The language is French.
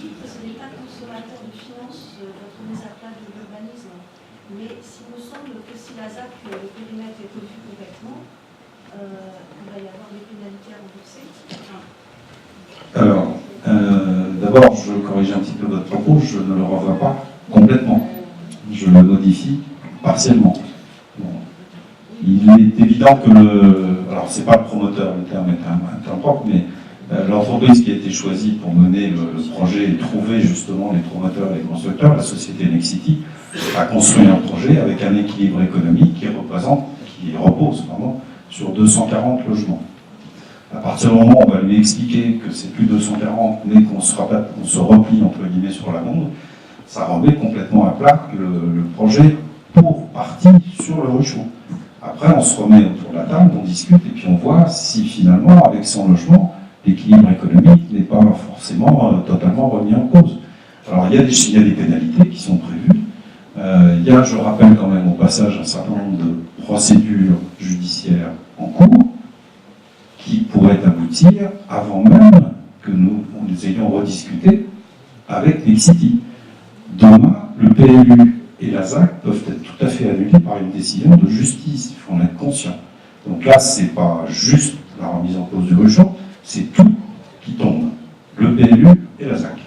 titre, ce n'est pas consommateur de finances, votre mise à plat de l'urbanisme. Mais il me semble que si la ZAC, le périmètre est revu complètement, il va y avoir des pénalités à rembourser. Alors, d'abord, je corrige un petit peu votre propos, je ne le revois pas complètement. Je le modifie partiellement. Bon. Il est évident que alors c'est pas le promoteur, le terme est un terme propre, mais l'entreprise qui a été choisie pour mener le projet et trouver justement les promoteurs et les constructeurs, la société Nexity, a construit un projet avec un équilibre économique qui repose sur 240 logements. À partir du moment où on va lui expliquer que c'est plus 240, mais qu'on se replie entre guillemets sur la bombe, ça remet complètement à plat le projet pour partie sur le ruchon. Après, on se remet autour de la table, on discute, et puis on voit si finalement, avec son logement, l'équilibre économique n'est pas forcément totalement remis en cause. Alors, il y a des pénalités qui sont prévues. Il y a, je rappelle quand même au passage, un certain nombre de procédures judiciaires en cours qui pourraient aboutir avant même que nous ayons rediscuté avec Nexity. Demain, le PLU et la ZAC peuvent être tout à fait annulés par une décision de justice. Il faut en être conscient. Donc là, ce n'est pas juste la remise en cause du ruchon, c'est tout qui tombe. Le PLU et la ZAC.